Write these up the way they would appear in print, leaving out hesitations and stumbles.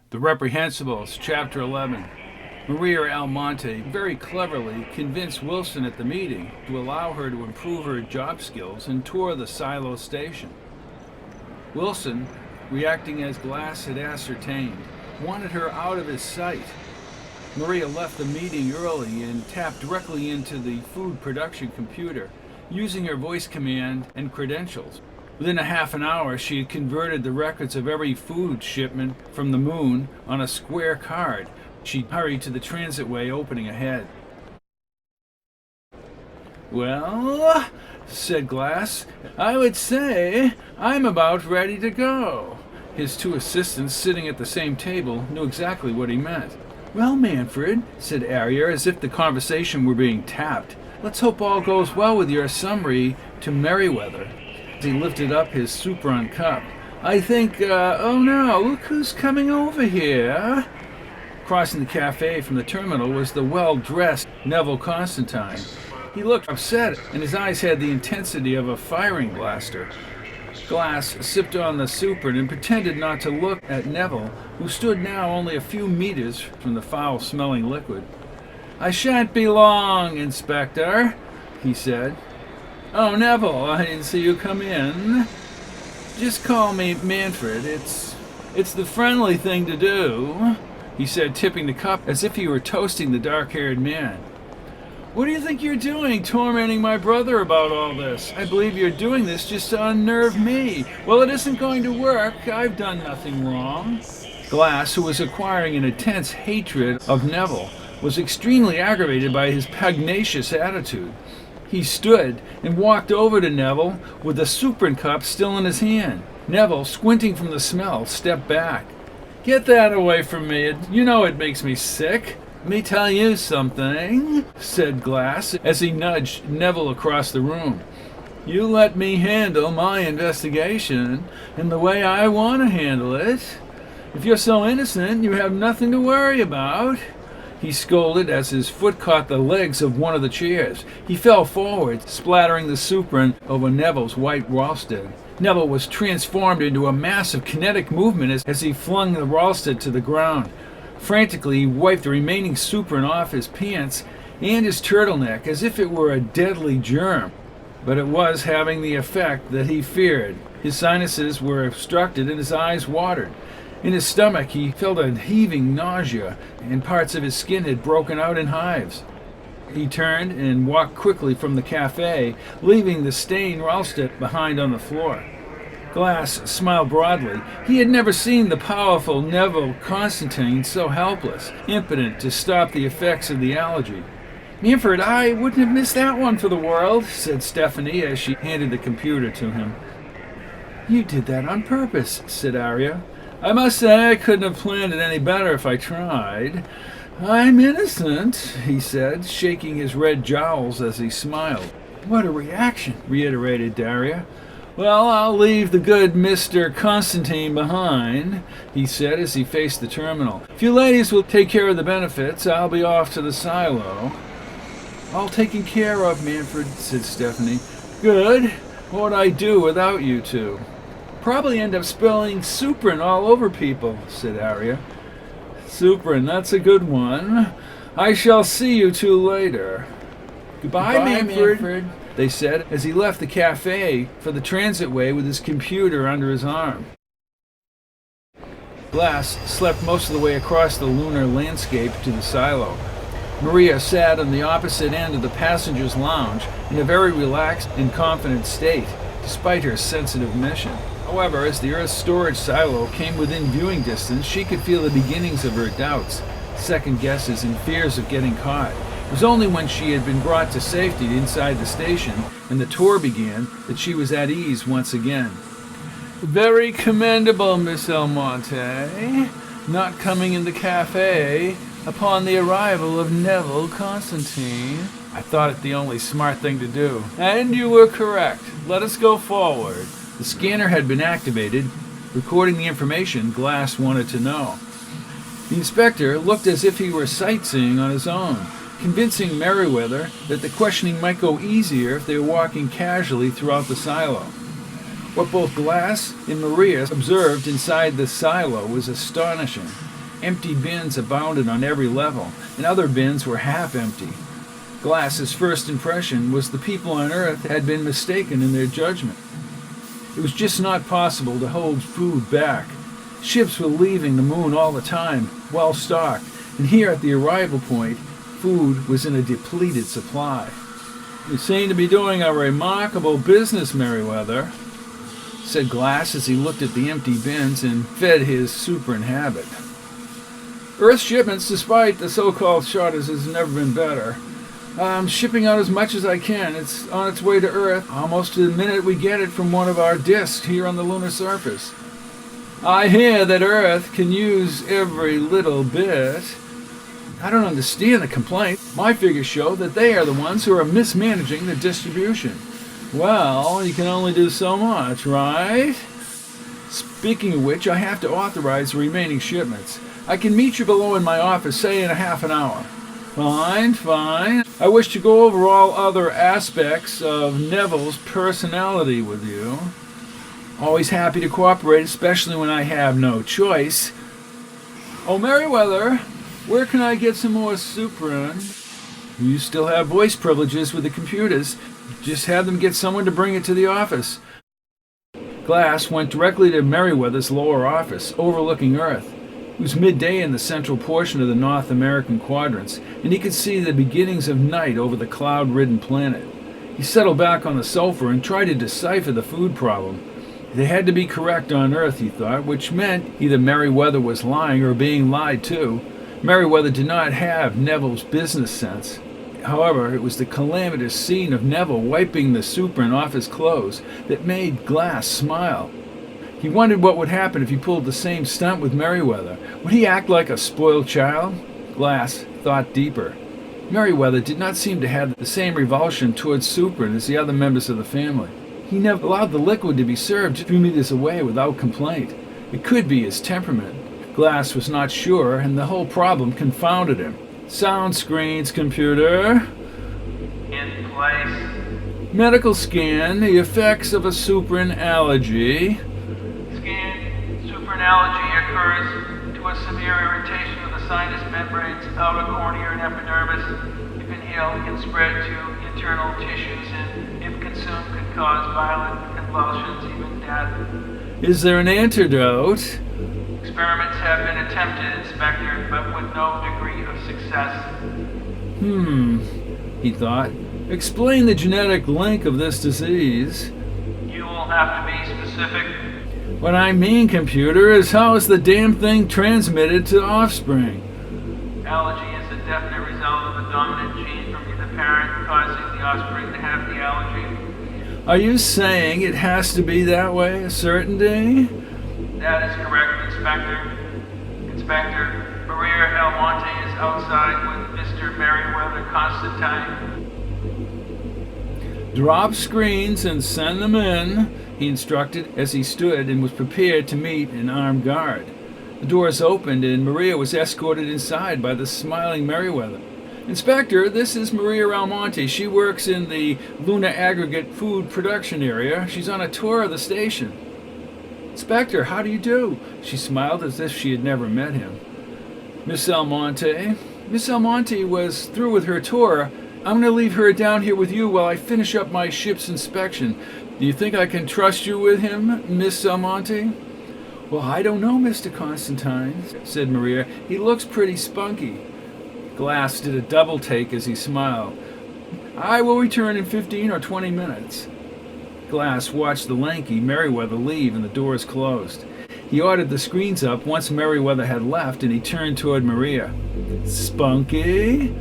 The Reprehensibles, Chapter 11. Maria Almonte very cleverly convinced Wilson at the meeting to allow her to improve her job skills and tour the silo station. Wilson, reacting as Glass had ascertained, wanted her out of his sight. Maria left the meeting early and tapped directly into the food production computer, using her voice command and credentials. Within a half an hour, she had converted the records of every food shipment from the moon on a square card. She hurried to the transitway opening ahead. "Well," said Glass, "I would say I'm about ready to go." His two assistants, sitting at the same table, knew exactly what he meant. "Well, Manfred," said Arya, as if the conversation were being tapped, "let's hope all goes well with your summary to Merryweather." He lifted up his Supron cup. "I think, oh no, look who's coming over here." Crossing the cafe from the terminal was the well-dressed Neville Constantine. He looked upset, and his eyes had the intensity of a firing blaster. Glass sipped on the Supron and pretended not to look at Neville, who stood now only a few meters from the foul-smelling liquid. "I shan't be long, Inspector," he said. "Oh, Neville, I didn't see you come in." "Just call me Manfred. It's the friendly thing to do," he said, tipping the cup as if he were toasting the dark-haired man. "What do you think you're doing, tormenting my brother about all this? I believe you're doing this just to unnerve me. Well, it isn't going to work. I've done nothing wrong." Glass, who was acquiring an intense hatred of Neville, was extremely aggravated by his pugnacious attitude. He stood and walked over to Neville with the Supron cup still in his hand. Neville, squinting from the smell, stepped back. "Get that away from me. You know it makes me sick." "Let me tell you something," said Glass as he nudged Neville across the room. "You let me handle my investigation in the way I want to handle it. If you're so innocent, you have nothing to worry about." He scolded as his foot caught the legs of one of the chairs. He fell forward, splattering the Supron over Neville's white Ralston. Neville was transformed into a mass of kinetic movement as he flung the Ralston to the ground. Frantically, he wiped the remaining Supron off his pants and his turtleneck as if it were a deadly germ. But it was having the effect that he feared. His sinuses were obstructed and his eyes watered. In his stomach, he felt a heaving nausea, and parts of his skin had broken out in hives. He turned and walked quickly from the cafe, leaving the stained Ralston behind on the floor. Glass smiled broadly. He had never seen the powerful Neville Constantine so helpless, impotent to stop the effects of the allergy. "Manfred, I wouldn't have missed that one for the world," said Stephanie as she handed the computer to him. "You did that on purpose," said Arya. "I must say I couldn't have planned it any better if I tried." "I'm innocent," he said, shaking his red jowls as he smiled. "What a reaction," reiterated Daria. "Well, I'll leave the good Mr. Constantine behind," he said as he faced the terminal. "If you ladies will take care of the benefits, I'll be off to the silo." "All taken care of, Manfred," said Stephanie. "Good. What would I do without you two?" "Probably end up spilling Supron all over people," said Arya. "Supron, that's a good one. I shall see you two later." Goodbye, Manfred, they said as he left the cafe for the transitway with his computer under his arm. Glass slept most of the way across the lunar landscape to the silo. Maria sat on the opposite end of the passenger's lounge in a very relaxed and confident state, despite her sensitive mission. However, as the Earth's storage silo came within viewing distance, she could feel the beginnings of her doubts, second guesses, and fears of getting caught. It was only when she had been brought to safety inside the station and the tour began that she was at ease once again. "Very commendable, Miss Almonte, not coming in the cafe upon the arrival of Neville Constantine. I thought it the only smart thing to do. And you were correct. Let us go forward." The scanner had been activated, recording the information Glass wanted to know. The inspector looked as if he were sightseeing on his own, convincing Merryweather that the questioning might go easier if they were walking casually throughout the silo. What both Glass and Maria observed inside the silo was astonishing. Empty bins abounded on every level, and other bins were half empty. Glass's first impression was the people on Earth had been mistaken in their judgment. It was just not possible to hold food back. Ships were leaving the moon all the time, well stocked, and here at the arrival point, food was in a depleted supply. "You seem to be doing a remarkable business, Merryweather," said Glass as he looked at the empty bins and fed his superin habit. "Earth shipments, despite the so-called shortage, has never been better. I'm shipping out as much as I can. It's on its way to Earth almost to the minute we get it from one of our disks here on the lunar surface. I hear that Earth can use every little bit." "I don't understand the complaint. My figures show that they are the ones who are mismanaging the distribution." "Well, you can only do so much, right? Speaking of which, I have to authorize the remaining shipments. I can meet you below in my office, say in a half an hour." Fine. I wish to go over all other aspects of Neville's personality with you. Always happy to cooperate, especially when I have no choice. "Oh, Merryweather, where can I get some more superin?" "You still have voice privileges with the computers. Just have them get someone to bring it to the office." Glass went directly to Merryweather's lower office, overlooking Earth. It was midday in the central portion of the North American quadrants, and he could see the beginnings of night over the cloud-ridden planet. He settled back on the sofa and tried to decipher the food problem. They had to be correct on Earth, he thought, which meant either Merryweather was lying or being lied to. Merryweather did not have Neville's business sense. However, it was the calamitous scene of Neville wiping the superin off his clothes that made Glass smile. He wondered what would happen if he pulled the same stunt with Merryweather. Would he act like a spoiled child? Glass thought deeper. Merryweather did not seem to have the same revulsion towards superin as the other members of the family. He never allowed the liquid to be served 2 meters away without complaint. It could be his temperament. Glass was not sure, and the whole problem confounded him. "Sound screens, computer." "In place." "Medical scan, the effects of a superin allergy." Superin allergy occurs to a severe irritation of the sinus membranes, outer cornea, and epidermis. If inhaled, it can spread to internal tissues and, if consumed, could cause violent convulsions, even death. "Is there an antidote?" "Experiments have been attempted, Inspector, but with no degree of success." He thought. "Explain the genetic link of this disease." "You will have to be specific." "What I mean, computer, is how is the damn thing transmitted to offspring?" "Allergy is a definite result of a dominant gene from the parent causing the offspring to have the allergy." "Are you saying it has to be that way, a certainty?" "That is correct, Inspector. Inspector, Maria Almonte is outside with Mr. Merriweather Constantine." "Drop screens and send them in," he instructed as he stood and was prepared to meet an armed guard. The doors opened and Maria was escorted inside by the smiling Merriweather. "Inspector, this is Maria Almonte. She works in the Lunar Aggregate food production area. She's on a tour of the station." "Inspector, how do you do?" She smiled as if she had never met him. "Miss Almonte?" "Miss Almonte was through with her tour. I'm going to leave her down here with you while I finish up my ship's inspection. Do you think I can trust you with him, Miss Almonte?" "Well, I don't know, Mr. Constantine," said Maria. "He looks pretty spunky." Glass did a double take as he smiled. "I will return in 15 or 20 minutes." Glass watched the lanky Merriweather leave and the doors closed. He ordered the screens up once Merriweather had left, and he turned toward Maria. "Spunky?"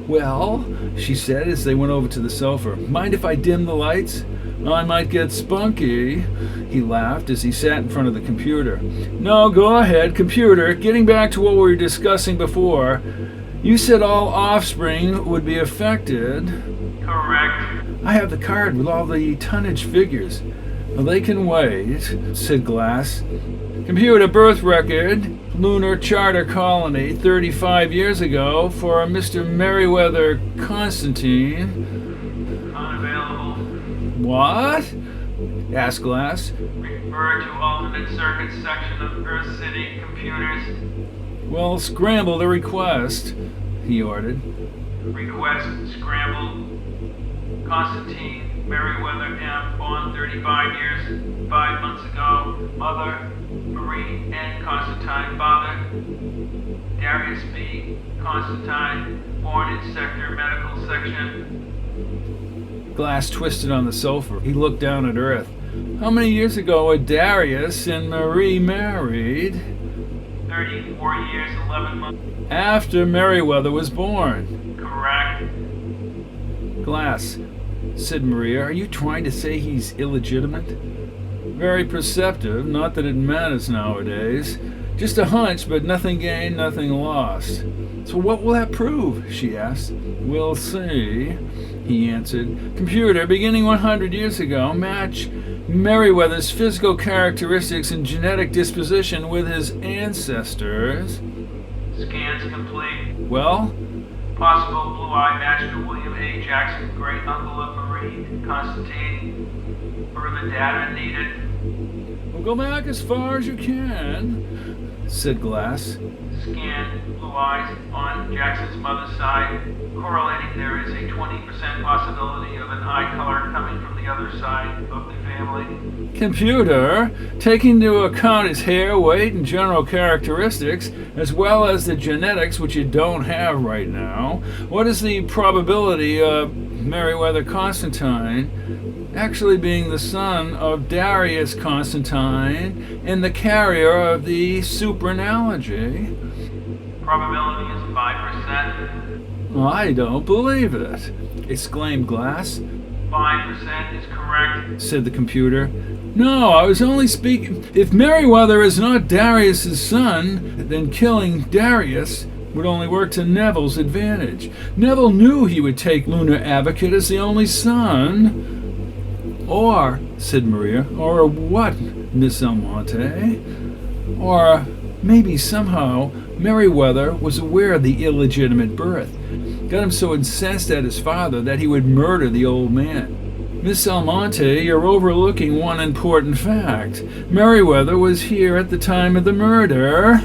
"Well," she said as they went over to the sofa, "mind if I dim the lights?" "I might get spunky," he laughed as he sat in front of the computer. "No, go ahead, computer. Getting back to what we were discussing before, you said all offspring would be affected." "Correct." "I have the card with all the tonnage figures." "Well, they can wait," said Glass. "Computer birth record, lunar charter colony 35 years ago for Mr. Merriweather Constantine." "Unavailable." "What?" asked Glass. Refer to alternate circuit section of Earth City computers. Well, scramble the request, he ordered. Request scrambled. Constantine Meriwether M. born 35 years, 5 months ago. Mother, Marie N. Constantine. Father, Darius B. Constantine, born in Sector Medical Section. Glass twisted on the sofa. He looked down at Earth. How many years ago were Darius and Marie married? 34 years, 11 months. After Meriwether was born. Correct. Glass, said Maria, are you trying to say he's illegitimate? Very perceptive, not that it matters nowadays. Just a hunch, but nothing gained, nothing lost. So what will that prove? She asked. We'll see, he answered. Computer, beginning 100 years ago, match Meriwether's physical characteristics and genetic disposition with his ancestors. Scans complete. Well? Possible blue-eye match to William A. Jackson, great uncle of Marie Constantine. Further data needed. Well, go back as far as you can, said Glass. Scan blue eyes on Jackson's mother's side. Correlating, there is a 20% possibility of an eye color coming from the other side of the family. Computer, taking into account his hair, weight, and general characteristics, as well as the genetics, which you don't have right now, what is the probability of Meriwether Constantine actually being the son of Darius Constantine and the carrier of the supernalogy? Probability is 5%. I don't believe it, exclaimed Glass. 5% is correct, said the computer. No, I was only speaking. If Meriwether is not Darius's son, then killing Darius would only work to Neville's advantage. Neville knew he would take Lunar Aggregate as the only son. Or, said Maria, or what, Miss Almonte? Or maybe somehow Meriwether was aware of the illegitimate birth. Got him so incensed at his father that he would murder the old man. Miss Almonte, you're overlooking one important fact. Meriwether was here at the time of the murder,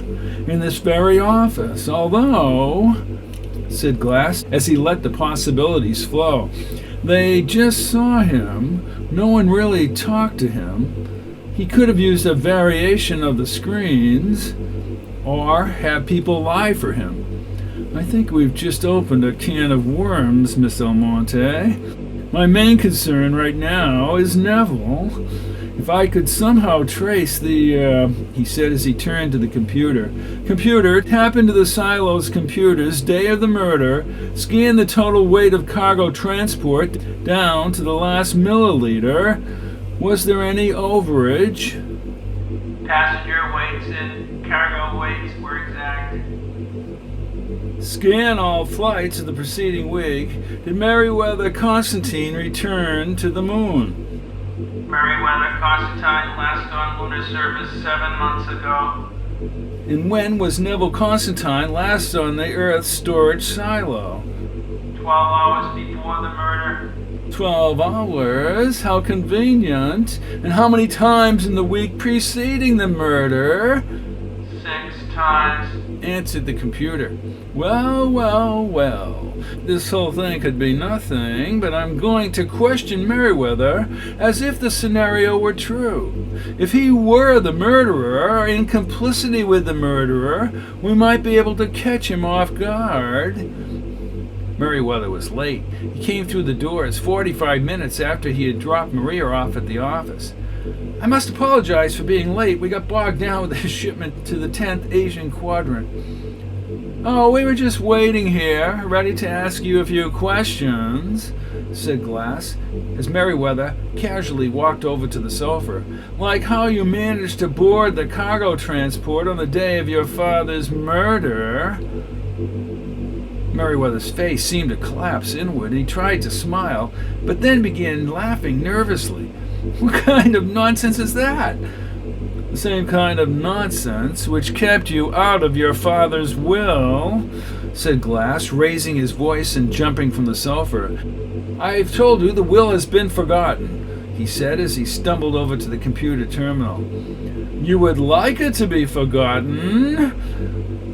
in this very office, although, said Glass, as he let the possibilities flow, they just saw him. No one really talked to him. He could have used a variation of the screens, or have people lie for him. I think we've just opened a can of worms, Miss Almonte. My main concern right now is Neville. If I could somehow trace the, he said as he turned to the computer. Computer, tap into the silo's computers, day of the murder, scan the total weight of cargo transport down to the last milliliter. Was there any overage? Passenger weights and cargo weights were exact. Scan all flights of the preceding week. Did Meriwether Constantine return to the moon? Meriwether Constantine last on lunar surface 7 months ago. And when was Neville Constantine last on the Earth's storage silo? 12 hours before the murder. 12 hours? How convenient. And how many times in the week preceding the murder? 6 times, answered the computer. Well, well, well. This whole thing could be nothing, but I'm going to question Meriwether as if the scenario were true. If he were the murderer, or in complicity with the murderer, we might be able to catch him off guard. Meriwether was late. He came through the doors 45 minutes after he had dropped Maria off at the office. I must apologize for being late. We got bogged down with the shipment to the 10th Asian Quadrant. Oh, we were just waiting here, ready to ask you a few questions, said Glass, as Meriwether casually walked over to the sofa. Like how you managed to board the cargo transport on the day of your father's murder. Meriwether's face seemed to collapse inward, and he tried to smile, but then began laughing nervously. What kind of nonsense is that? The same kind of nonsense which kept you out of your father's will, said Glass, raising his voice and jumping from the sofa. I've told you the will has been forgotten. he said as he stumbled over to the computer terminal. You would like it to be forgotten?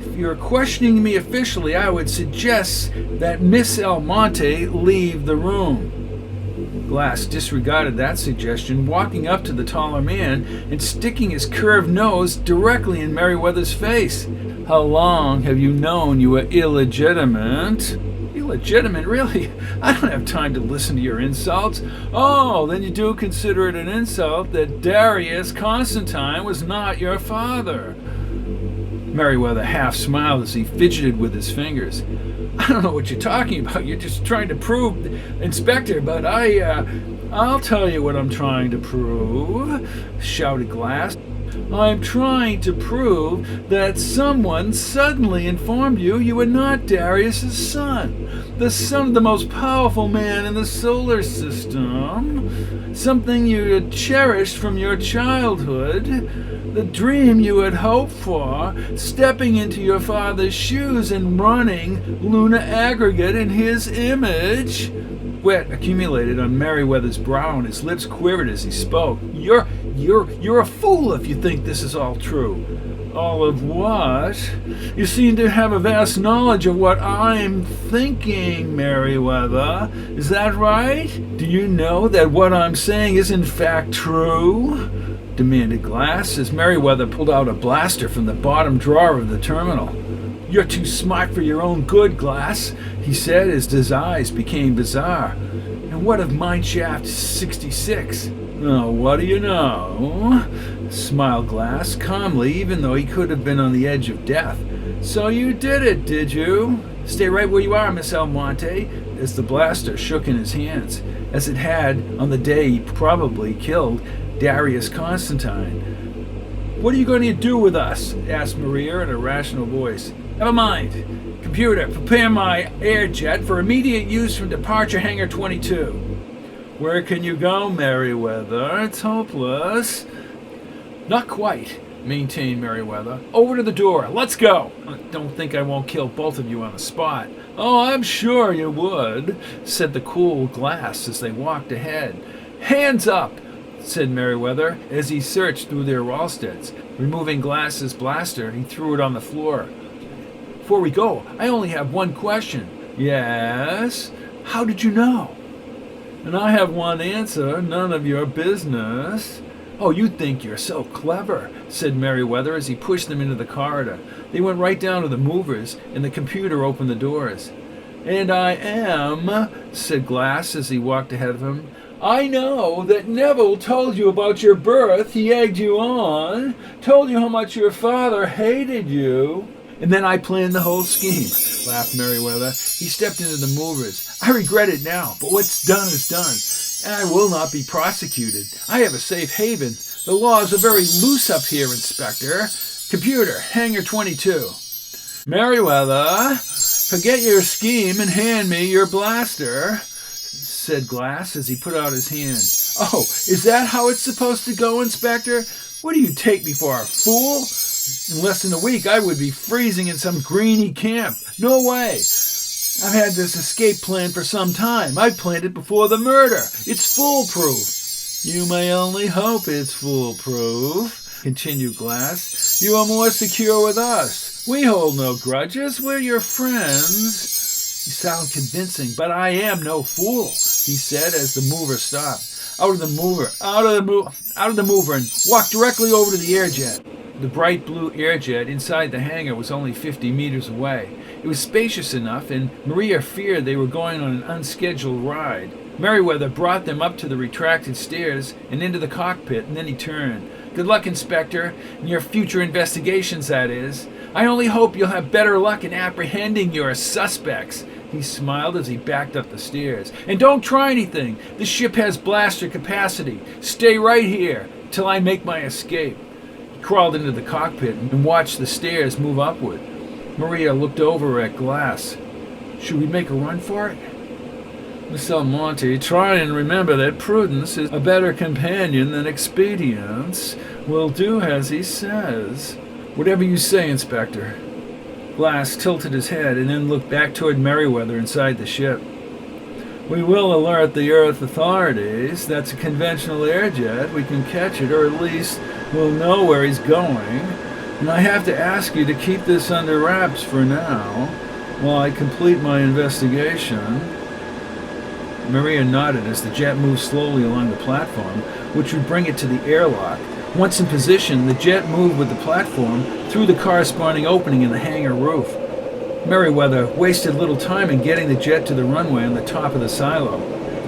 If you're questioning me officially, I would suggest that Miss Almonte leave the room. Glass disregarded that suggestion, walking up to the taller man and sticking his curved nose directly in Merryweather's face. How long have you known you were illegitimate? Illegitimate, really? I don't have time to listen to your insults. Oh, then you do consider it an insult that Darius Constantine was not your father. Merryweather half smiled as he fidgeted with his fingers. I don't know what you're talking about. You're just trying to prove, Inspector, but I'll tell you what I'm trying to prove, shouted Glass. I'm trying to prove that someone suddenly informed you were not Darius's son, the son of the most powerful man in the solar system, something you had cherished from your childhood, the dream you had hoped for, stepping into your father's shoes and running Lunar Aggregate in his image. Sweat accumulated on Merryweather's brow and his lips quivered as he spoke. You're a fool if you think this is all true. All of what? You seem to have a vast knowledge of what I'm thinking, Merryweather. Is that right? Do you know that what I'm saying is in fact true? Demanded Glass as Merryweather pulled out a blaster from the bottom drawer of the terminal. You're too smart for your own good, Glass, he said as his eyes became bizarre. And what of Mineshaft 66? Oh, what do you know? Smiled Glass calmly, even though he could have been on the edge of death. So you did it, did you? Stay right where you are, Miss Almonte, as the blaster shook in his hands, as it had on the day he probably killed Darius Constantine. What are you going to do with us? Asked Maria in a rational voice. Never mind. Computer, prepare my air jet for immediate use from departure hangar 22. Where can you go, Merryweather? It's hopeless. Not quite, maintained Merryweather. Over to the door. Let's go. Don't think I won't kill both of you on the spot. Oh, I'm sure you would, said the cool Glass as they walked ahead. Hands up, said Merryweather as he searched through their Ralsteds. Removing Glass's blaster, he threw it on the floor. Before we go, I only have one question. Yes? How did you know? And I have one answer, none of your business. Oh, you think you're so clever, said Merryweather as he pushed them into the corridor. They went right down to the movers, and the computer opened the doors. And I am, said Glass as he walked ahead of him. I know that Neville told you about your birth, he egged you on, told you how much your father hated you. And then I planned the whole scheme, laughed Merryweather. He stepped into the movers. I regret it now, but what's done is done, and I will not be prosecuted. I have a safe haven. The laws are very loose up here, Inspector. Computer, hangar 22. Merryweather, forget your scheme and hand me your blaster, said Glass as he put out his hand. Oh, is that how it's supposed to go, Inspector? What do you take me for, a fool? In less than a week, I would be freezing in some greeny camp. No way. I've had this escape plan for some time. I planned it before the murder. It's foolproof. You may only hope it's foolproof, continued Glass. You are more secure with us. We hold no grudges. We're your friends. You sound convincing, but I am no fool, he said as the mover stopped. Out of the mover, and walk directly over to the air jet. The bright blue air jet inside the hangar was only 50 meters away. It was spacious enough, and Maria feared they were going on an unscheduled ride. Merryweather brought them up to the retracted stairs and into the cockpit, and then he turned. Good luck, Inspector, in your future investigations, that is. I only hope you'll have better luck in apprehending your suspects. He smiled as he backed up the stairs. And don't try anything. The ship has blaster capacity. Stay right here till I make my escape. He crawled into the cockpit and watched the stairs move upward. Maria looked over at Glass. Should we make a run for it? Miss Almonte, try and remember that prudence is a better companion than expedience. We'll do as he says. Whatever you say, Inspector. Glass tilted his head and then looked back toward Merryweather inside the ship. We will alert the Earth authorities. That's a conventional airjet. We can catch it, or at least we'll know where he's going. And I have to ask you to keep this under wraps for now, while I complete my investigation." Maria nodded as the jet moved slowly along the platform, which would bring it to the airlock. Once in position, the jet moved with the platform through the corresponding opening in the hangar roof. Merriweather wasted little time in getting the jet to the runway on the top of the silo.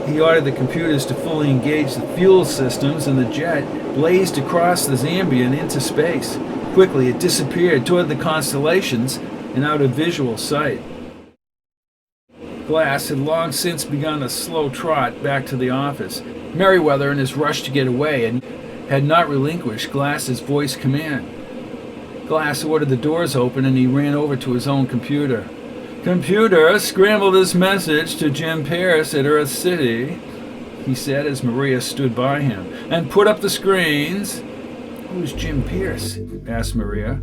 He ordered the computers to fully engage the fuel systems, and the jet blazed across the Zambian into space. Quickly, it disappeared toward the constellations and out of visual sight. Glass had long since begun a slow trot back to the office. Merriweather, in his rush to get away, had not relinquished Glass's voice command. Glass ordered the doors open, and he ran over to his own computer. "Computer, scramble this message to Jim Pierce at Earth City," he said as Maria stood by him, "and put up the screens." "Who's Jim Pierce?" asked Maria.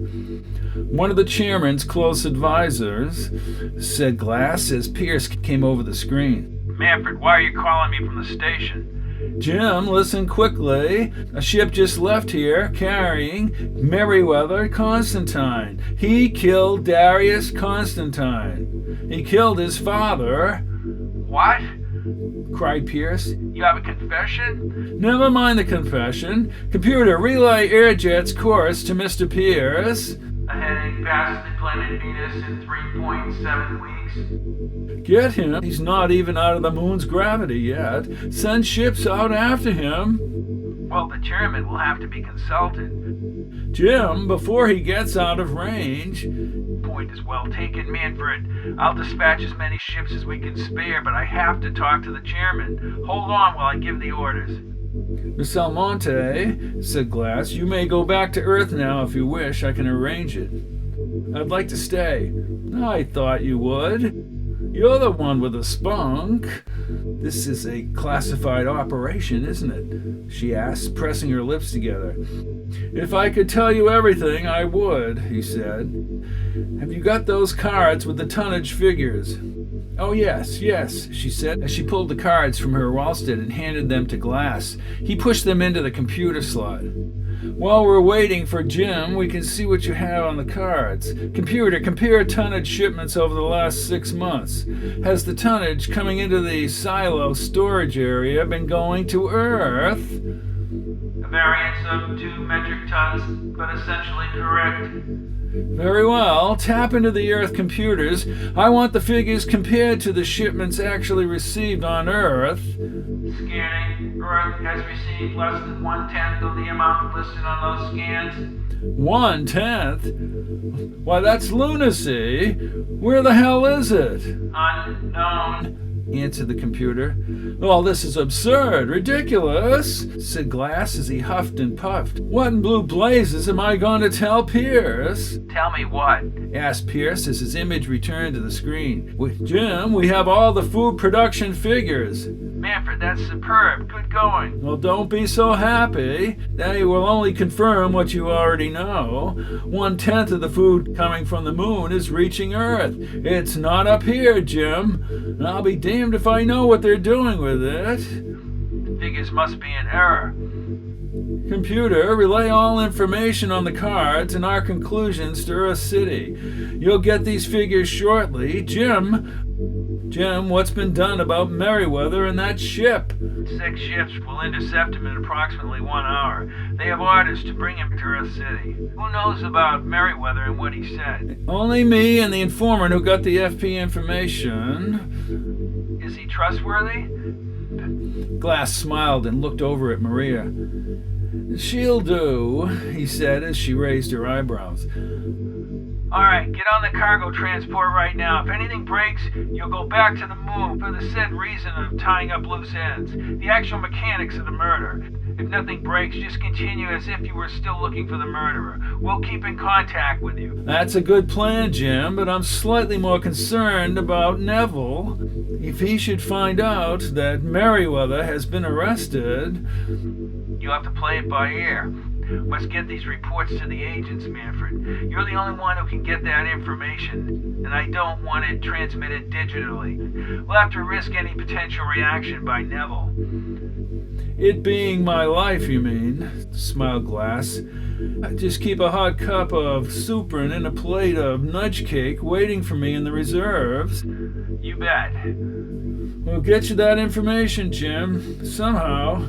"One of the chairman's close advisors," said Glass as Pierce came over the screen. "Manfred, why are you calling me from the station?" "Jim, listen quickly. A ship just left here carrying Merriweather Constantine. He killed Darius Constantine. He killed his father." "What?" cried Pierce. "You have a confession?" "Never mind the confession. Computer, relay Airjet's course to Mr. Pierce." "Heading past the planet Venus in 3.7 weeks." "Get him. He's not even out of the moon's gravity yet. Send ships out after him." "Well, the chairman will have to be consulted." "Jim, before he gets out of range." "Point is well taken, Manfred. I'll dispatch as many ships as we can spare, but I have to talk to the chairman. Hold on while I give the orders." "Miss Almonte," said Glass, "you may go back to Earth now if you wish. I can arrange it." "I'd like to stay." "I thought you would. You're the one with the spunk." "This is a classified operation, isn't it?" she asked, pressing her lips together. "If I could tell you everything, I would," he said. "Have you got those cards with the tonnage figures?" "Oh, yes, she said, as she pulled the cards from her wallstead and handed them to Glass. He pushed them into the computer slot. "While we're waiting for Jim, we can see what you have on the cards. Computer, compare tonnage shipments over the last 6 months. Has the tonnage coming into the silo storage area been going to Earth?" "A variance of 2 metric tons, but essentially correct." "Very well. Tap into the Earth computers. I want the figures compared to the shipments actually received on Earth." "Scanning. Earth has received less than 1/10 of the amount listed on those scans." 1/10? Why, that's lunacy. Where the hell is it?" "Unknown," answered the computer. "Well, this is absurd, ridiculous," said Glass as he huffed and puffed. "What in blue blazes am I going to tell Pierce?" "Tell me what?" asked Pierce as his image returned to the screen. "Jim, we have all the food production figures." "Manfred, that's superb. Good going." "Well, don't be so happy. They will only confirm what you already know. 1/10 of the food coming from the moon is reaching Earth. It's not up here, Jim. I'll be damned if I know what they're doing with it." "The figures must be in error." "Computer, relay all information on the cards and our conclusions to Earth City. You'll get these figures shortly. Jim, what's been done about Merriweather and that ship?" 6 ships will intercept him in approximately 1 hour. They have orders to bring him to Earth City. Who knows about Merriweather and what he said? "Only me and the informant who got the FP information." "Is he trustworthy?" Glass smiled and looked over at Maria. "She'll do," he said as she raised her eyebrows. "All right, get on the cargo transport right now. If anything breaks, you'll go back to the moon for the said reason of tying up loose ends. The actual mechanics of the murder. If nothing breaks, just continue as if you were still looking for the murderer. We'll keep in contact with you." "That's a good plan, Jim, but I'm slightly more concerned about Neville. If he should find out that Merriweather has been arrested..." "You'll have to play it by ear. Must get these reports to the agents, Manfred. You're the only one who can get that information, and I don't want it transmitted digitally. We'll have to risk any potential reaction by Neville. It being my life, you mean? Smiled Glass. I just keep a hot cup of soup and a plate of nudge cake waiting for me in the reserves. You bet. We'll get you that information, Jim, somehow.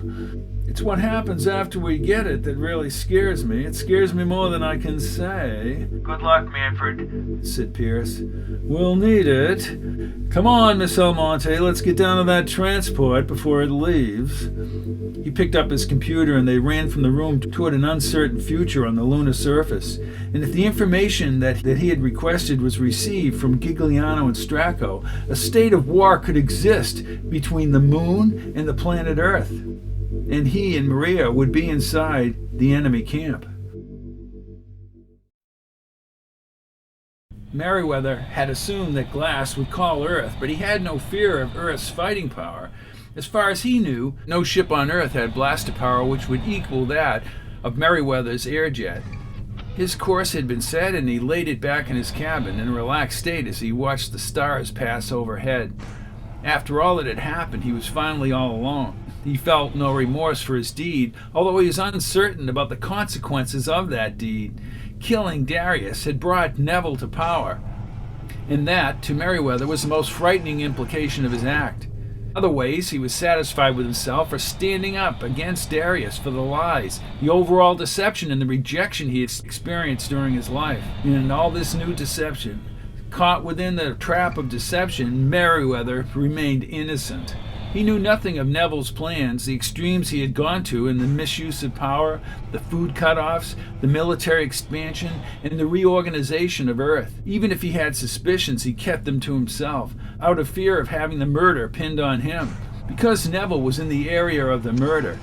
It's what happens after we get it that really scares me. It scares me more than I can say. Good luck, Manfred, said Pierce. We'll need it. Come on, Miss Almonte, let's get down to that transport before it leaves. He picked up his computer and they ran from the room toward an uncertain future on the lunar surface. And if the information that he had requested was received from Gigliano and Stracco, a state of war could exist between the moon and the planet Earth. And he and Maria would be inside the enemy camp. Merryweather had assumed that Glass would call Earth, but he had no fear of Earth's fighting power. As far as he knew, no ship on Earth had blaster power which would equal that of Merryweather's airjet. His course had been set, and he laid it back in his cabin in a relaxed state as he watched the stars pass overhead. After all that had happened, he was finally all alone. He felt no remorse for his deed, although he was uncertain about the consequences of that deed. Killing Darius had brought Neville to power, and that, to Merryweather, was the most frightening implication of his act. In other ways, he was satisfied with himself for standing up against Darius for the lies, the overall deception, and the rejection he had experienced during his life. And in all this new deception, caught within the trap of deception, Merryweather remained innocent. He knew nothing of Neville's plans, the extremes he had gone to in the misuse of power, the food cutoffs, the military expansion, and the reorganization of Earth. Even if he had suspicions, he kept them to himself, out of fear of having the murder pinned on him. Because Neville was in the area of the murder,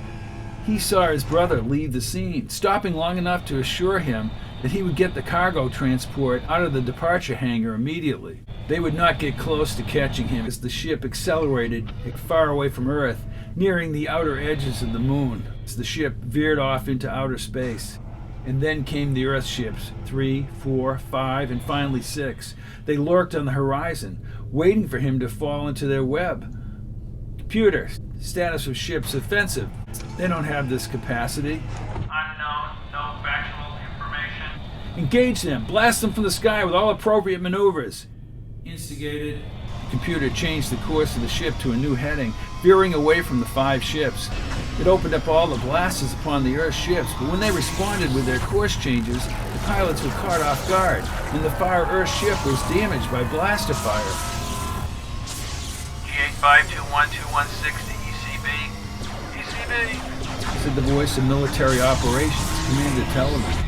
he saw his brother leave the scene, stopping long enough to assure him that he would get the cargo transport out of the departure hangar immediately. They would not get close to catching him as the ship accelerated far away from Earth, nearing the outer edges of the moon, as the ship veered off into outer space. And then came the Earth ships, 3, 4, 5, and finally 6. They lurked on the horizon, waiting for him to fall into their web. Computer, status of ships offensive. They don't have this capacity. Unknown, no factual information. Engage them, blast them from the sky with all appropriate maneuvers. Instigated. The computer changed the course of the ship to a new heading, veering away from the 5 ships. It opened up all the blasters upon the Earth ships, but when they responded with their course changes, the pilots were caught off guard, and the Fire Earth ship was damaged by blaster fire. G85212160 ECB. ECB. Said the voice of military operations, Commander Telemann.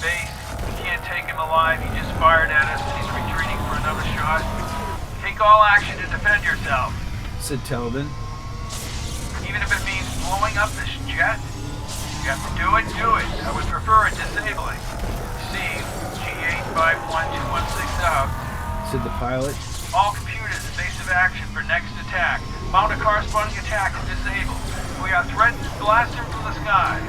Base, we can't take him alive. He just fired at us. He's retreating for another shot. Take all action to defend yourself, said Telemann. even if it means blowing up this jet. You have to do it, do it. I would prefer it disabling. Receive, G851216 out, said the pilot. all computers, evasive action for next attack. Mount a corresponding attack and disable. We are threatened to blast him from the sky.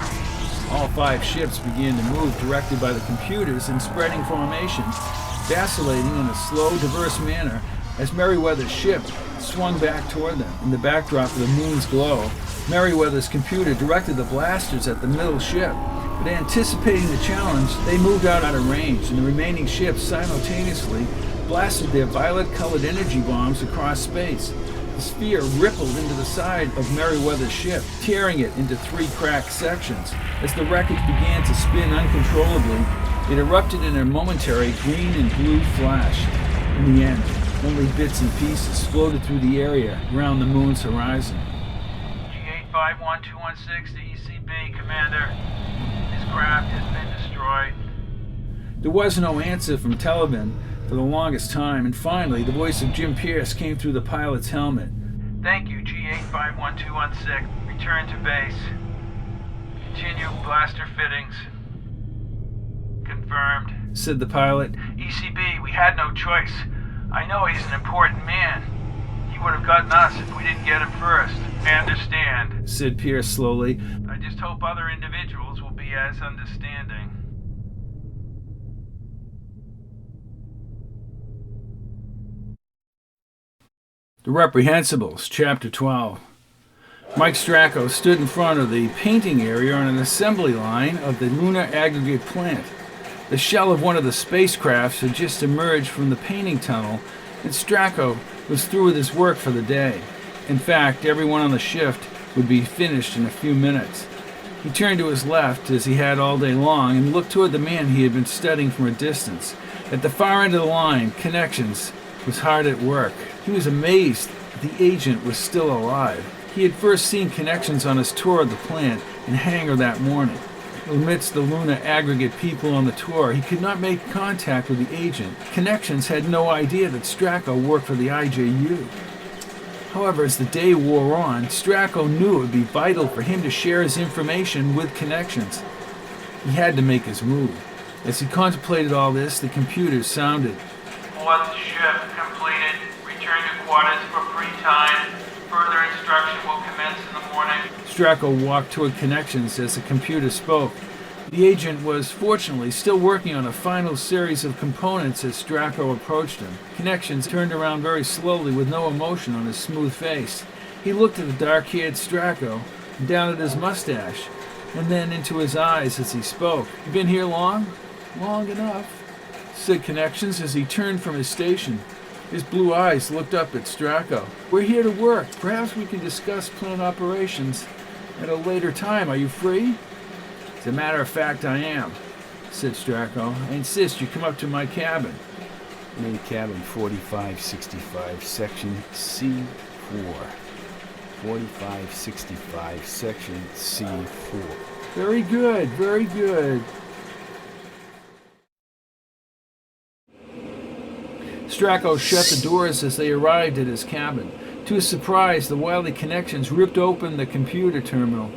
All 5 ships began to move, directed by the computers in spreading formation, vacillating in a slow, diverse manner as Merryweather's ship swung back toward them. In the backdrop of the moon's glow, Merryweather's computer directed the blasters at the middle ship, but anticipating the challenge, they moved out of range, and the remaining ships simultaneously blasted their violet-colored energy bombs across space. The sphere rippled into the side of Merryweather's ship, tearing it into 3 cracked sections. As the wreckage began to spin uncontrollably, it erupted in a momentary green and blue flash. In the end, only bits and pieces floated through the area around the moon's horizon. G851216 to ECB, Commander. His craft has been destroyed. There was no answer from Telemann for the longest time, and finally the voice of Jim Pierce came through the pilot's helmet. Thank you, G851216. Return to base. Continue blaster fittings. Confirmed, said the pilot. ECB, we had no choice. I know he's an important man. He would have gotten us if we didn't get him first. I understand, said Pierce slowly. I just hope other individuals will be as understanding. The Reprehensibles, Chapter 12. Mike Stracco stood in front of the painting area on an assembly line of the Lunar Aggregate plant. The shell of one of the spacecrafts had just emerged from the painting tunnel, and Stracco was through with his work for the day. In fact, everyone on the shift would be finished in a few minutes. He turned to his left, as he had all day long, and looked toward the man he had been studying from a distance. At the far end of the line, Connections was hard at work. He was amazed that the agent was still alive. He had first seen Connections on his tour of the plant and hangar that morning. Amidst the Lunar Aggregate people on the tour, he could not make contact with the agent. Connections had no idea that Stracco worked for the IJU. However, as the day wore on, Stracco knew it would be vital for him to share his information with Connections. He had to make his move. As he contemplated all this, the computer sounded. Fourth shift completed. Return to quarters for free time. Further instruction will commence in the morning. Stracco walked toward Connections as the computer spoke. The agent was fortunately still working on a final series of components as Stracco approached him. Connections turned around very slowly with no emotion on his smooth face. He looked at the dark-haired Stracco, down at his mustache, and then into his eyes as he spoke. "You been here long?" "Long enough," said Connections as he turned from his station. His blue eyes looked up at Stracco. "We're here to work. Perhaps we can discuss plant operations at a later time. Are you free?" "As a matter of fact, I am," said Stracco. "I insist you come up to my cabin." Main cabin 4565, section C4. 4565, section C4. "Very good, very good." Stracco shut the doors as they arrived at his cabin. To his surprise, the wily Connections ripped open the computer terminal.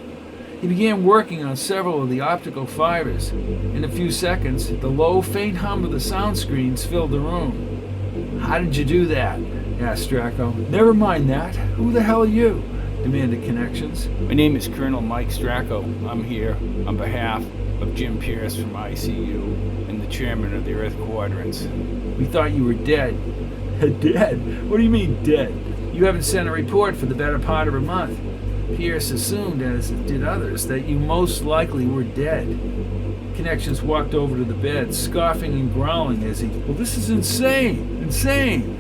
He began working on several of the optical fibers. In a few seconds, the low, faint hum of the sound screens filled the room. "How did you do that?" asked Stracco. "Never mind that. Who the hell are you?" demanded Connections. My name is Colonel Mike Stracco. I'm here on behalf of Jim Pierce from ICU and the chairman of the Earth Quadrants. "We thought you were dead." "Dead? What do you mean, dead? You haven't sent a report for the better part of a month." Pierce assumed, as did others, that you most likely were dead. Connections walked over to the bed, scoffing and growling as he, "Well, this is insane! Insane!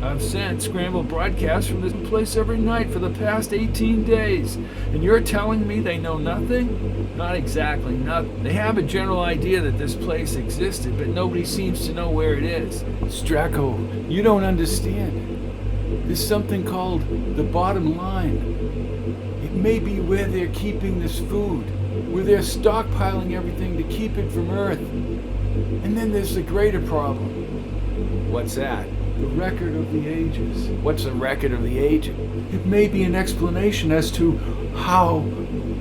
I've sent scrambled broadcasts from this place every night for the past 18 days, and you're telling me they know nothing?" "Not exactly nothing. They have a general idea that this place existed, but nobody seems to know where it is." Stracco, you don't understand. There's something called the bottom line. It may be where they're keeping this food, where they're stockpiling everything to keep it from Earth. And then there's the greater problem. "What's that?" The record of the ages. "What's the record of the ages?" It may be an explanation as to how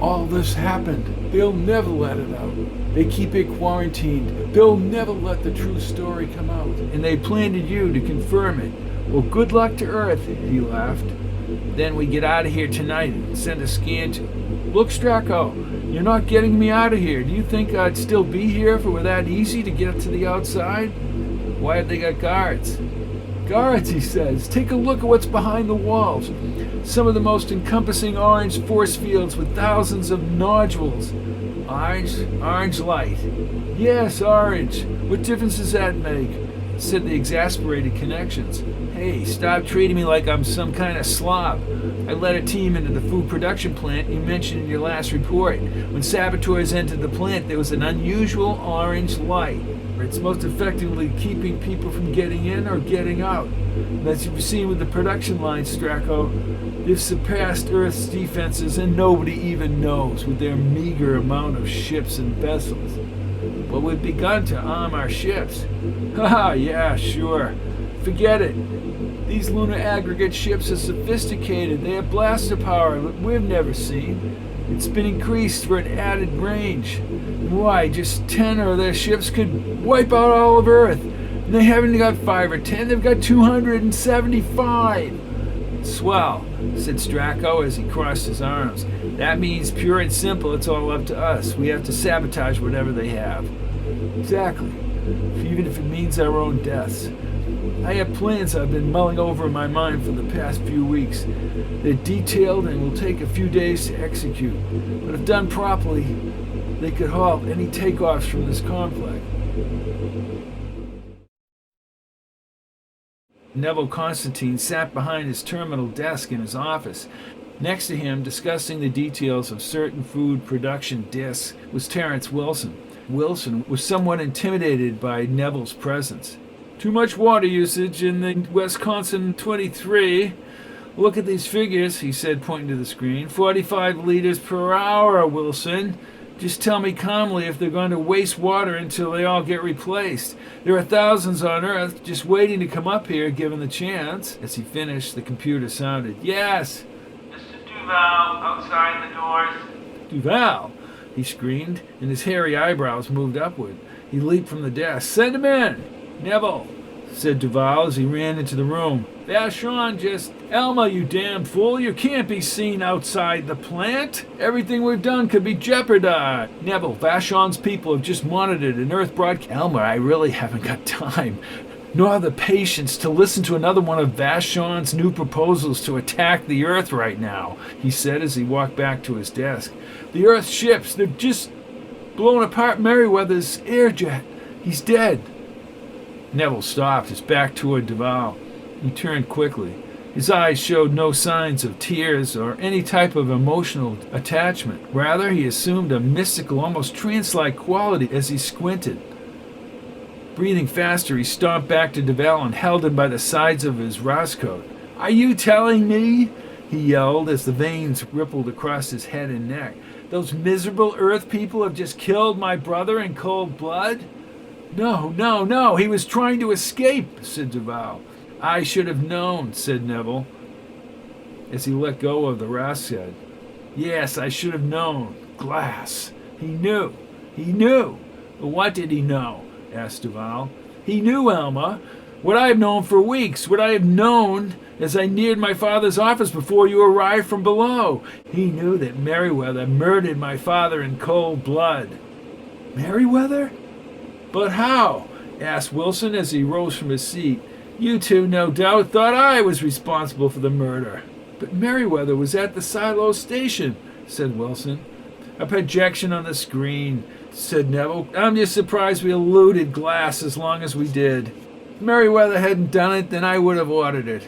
all this happened. They'll never let it out. They keep it quarantined. They'll never let the true story come out. "And they planted you to confirm it. Well, good luck to Earth," he laughed. "Then we get out of here tonight and send a scan to..." "Look, Stracco, you're not getting me out of here. Do you think I'd still be here if it were that easy to get to the outside? Why have they got guards?" "Guards," he says. "Take a look at what's behind the walls. Some of the most encompassing orange force fields with thousands of nodules." Orange light." "Yes, orange. What difference does that make?" said the exasperated Connections. "Hey, stop treating me like I'm some kind of slob. I led a team into the food production plant you mentioned in your last report. When saboteurs entered the plant, there was an unusual orange light. It's most effectively keeping people from getting in or getting out. And as you've seen with the production line, Stracco, they've surpassed Earth's defenses, and nobody even knows with their meager amount of ships and vessels. But we've begun to arm our ships." "Haha, yeah, sure. Forget it. These Lunar Aggregate ships are sophisticated. They have blaster power that we've never seen. It's been increased for an added range. Why, just 10 of their ships could wipe out all of Earth. And they haven't got 5 or 10, they've got 275. "Swell. said Stracco as he crossed his arms. That means pure and simple, it's all up to us. We have to sabotage whatever they have. Exactly. Even if it means our own deaths. I have plans I've been mulling over in my mind for the past few weeks. They're detailed and will take a few days to execute. But if done properly, they could halt any takeoffs from this complex. Neville Constantine sat behind his terminal desk in his office. Next to him, discussing the details of certain food production discs, was Terrence Wilson. Wilson was somewhat intimidated by Neville's presence. Too much water usage in the Wisconsin 23. Look at these figures, he said, pointing to the screen. 45 liters per hour, Wilson. Just tell me calmly if they're going to waste water until they all get replaced. There are thousands on Earth just waiting to come up here given the chance. As he finished, the computer sounded. Yes. Mr. Duval, outside the doors. Duval, he screamed, and his hairy eyebrows moved upward. He leaped from the desk. Send him in. Neville, said Duval as he ran into the room. Vashon just... Alma, you damn fool, you can't be seen outside the plant. Everything we've done could be jeopardized. Neville, Vashon's people have just monitored an Earth broadcast. Alma, I really haven't got time, nor the patience to listen to another one of Vashon's new proposals to attack the Earth right now, he said as he walked back to his desk. The Earth ships, they've just blown apart Merryweather's airjet. He's dead. Neville stopped, his back toward Duval. He turned quickly. His eyes showed no signs of tears or any type of emotional attachment. Rather, he assumed a mystical, almost trance-like quality as he squinted. Breathing faster, he stomped back to Duval and held him by the sides of his raincoat. Are you telling me, he yelled as the veins rippled across his head and neck, those miserable Earth people have just killed my brother in cold blood? No, he was trying to escape, said Duval. I should have known, said Neville, as he let go of the raincoat. Yes, I should have known. Glass. He knew. What did he know? Asked Duval. He knew, Alma. What I have known for weeks. What I have known as I neared my father's office before you arrived from below. He knew that Merryweather murdered my father in cold blood. Merryweather? But how? Asked Wilson as he rose from his seat. You two, no doubt, thought I was responsible for the murder. But Merryweather was at the silo station, said Wilson. A projection on the screen, said Neville. I'm just surprised we eluded Glass as long as we did. If Merryweather hadn't done it, then I would have ordered it.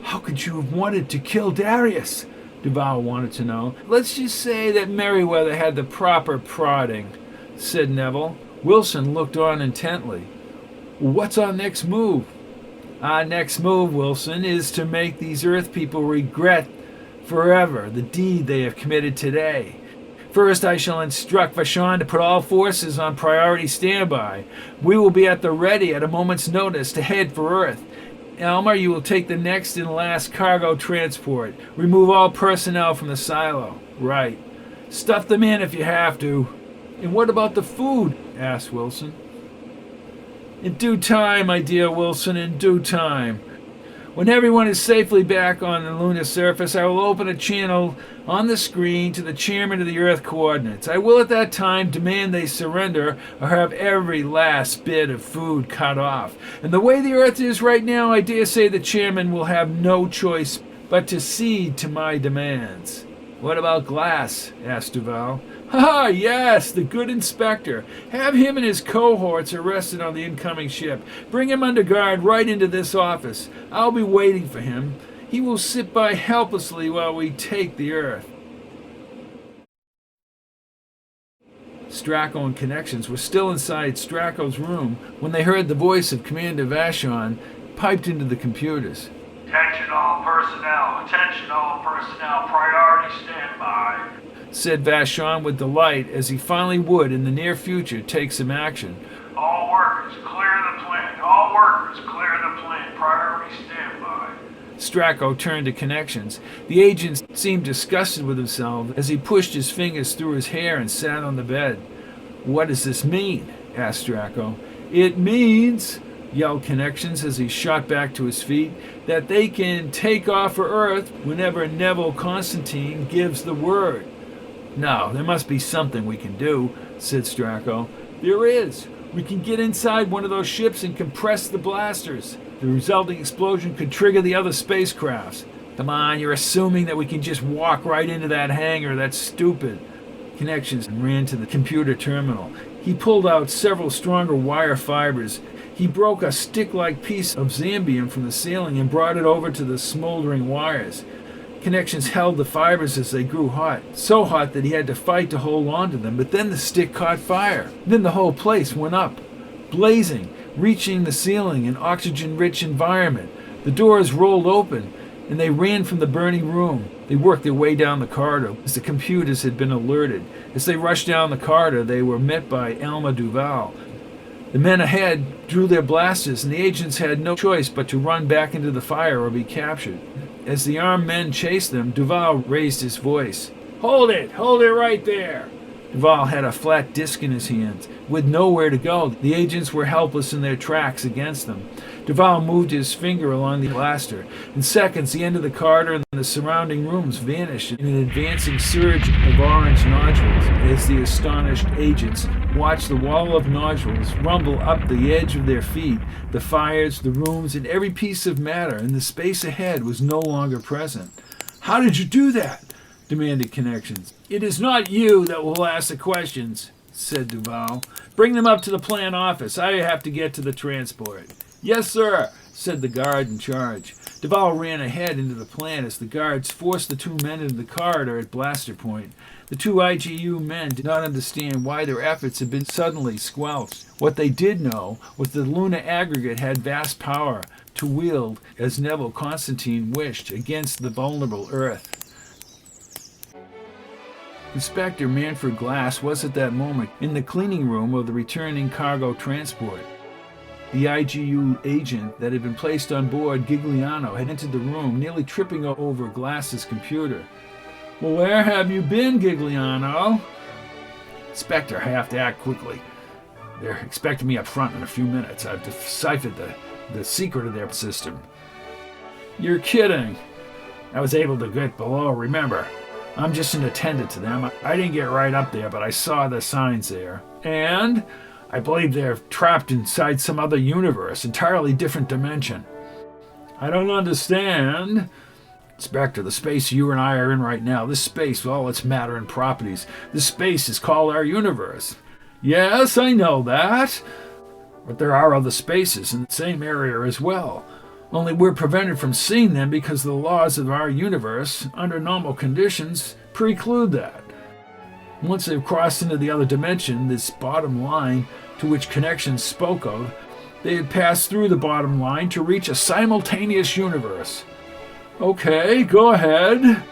How could you have wanted to kill Darius? Duval wanted to know. Let's just say that Merryweather had the proper prodding, said Neville. Wilson looked on intently. What's our next move? Our next move, Wilson, is to make these Earth people regret forever the deed they have committed today. First, I shall instruct Vashon to put all forces on priority standby. We will be at the ready at a moment's notice to head for Earth. Elmer, you will take the next and last cargo transport. Remove all personnel from the silo. Right. Stuff them in if you have to. And what about the food? Asked Wilson. In due time, my dear Wilson, in due time. When everyone is safely back on the lunar surface, I will open a channel on the screen to the chairman of the Earth coordinates. I will at that time demand they surrender or have every last bit of food cut off. And the way the Earth is right now, I dare say the chairman will have no choice but to cede to my demands. What about Glass? Asked Duval. Ah, yes, the good inspector. Have him and his cohorts arrested on the incoming ship. Bring him under guard right into this office. I'll be waiting for him. He will sit by helplessly while we take the Earth. Stracco and Connections were still inside Stracco's room when they heard the voice of Commander Vashon piped into the computers. Attention all personnel, priority standby, said Vashon with delight as he finally would in the near future take some action. All workers clear the plant, priority standby. Stracco turned to Connections. The agent seemed disgusted with himself as he pushed his fingers through his hair and sat on the bed. What does this mean? Asked Stracco. It means, yelled Connections as he shot back to his feet, "that they can take off for Earth whenever Neville Constantine gives the word." "No, there must be something we can do," said Stracco. "There is. We can get inside one of those ships and compress the blasters. The resulting explosion could trigger the other spacecrafts." "Come on, you're assuming that we can just walk right into that hangar. That's stupid." Connections ran to the computer terminal. He pulled out several stronger wire fibers. He broke a stick-like piece of zambium from the ceiling and brought it over to the smoldering wires. Connections held the fibers as they grew hot, so hot that he had to fight to hold on to them, but then the stick caught fire. Then the whole place went up, blazing, reaching the ceiling, an oxygen-rich environment. The doors rolled open, and they ran from the burning room. They worked their way down the corridor as the computers had been alerted. As they rushed down the corridor, they were met by Alma Duval. The men ahead drew their blasters, and the agents had no choice but to run back into the fire or be captured. As the armed men chased them, Duval raised his voice. Hold it right there!" Duval had a flat disc in his hands. With nowhere to go, the agents were helpless in their tracks against them. Duval moved his finger along the blaster. In seconds, the end of the corridor and the surrounding rooms vanished in an advancing surge of orange nodules as the astonished agents watched the wall of nodules rumble up the edge of their feet. The fires, the rooms, and every piece of matter in the space ahead was no longer present. "How did you do that?" demanded Connections. "It is not you that will ask the questions," said Duval. "Bring them up to the plant office. I have to get to the transport." "Yes, sir," said the guard in charge. Duval ran ahead into the plant as the guards forced the two men into the corridor at blaster point. The two IGU men did not understand why their efforts had been suddenly squelched. What they did know was that the Lunar Aggregate had vast power to wield as Neville Constantine wished against the vulnerable Earth. Inspector Manfred Glass was at that moment in the cleaning room of the returning cargo transport. The IGU agent that had been placed on board Gigliano had entered the room, nearly tripping over Glass's computer. "Well, where have you been, Gigliano?" "Inspector, I have to act quickly. They're expecting me up front in a few minutes. I've deciphered the secret of their system." "You're kidding." "I was able to get below, remember. I'm just an attendant to them. I didn't get right up there, but I saw the signs there. And I believe they're trapped inside some other universe, entirely different dimension." "I don't understand." "Inspector, the space you and I are in right now, this space with all its matter and properties, this space is called our universe." "Yes, I know that. But there are other spaces in the same area as well. Only we're prevented from seeing them because the laws of our universe, under normal conditions, preclude that. Once they've crossed into the other dimension, this bottom line to which Connections spoke of, they had passed through the bottom line to reach a simultaneous universe." "Okay, go ahead."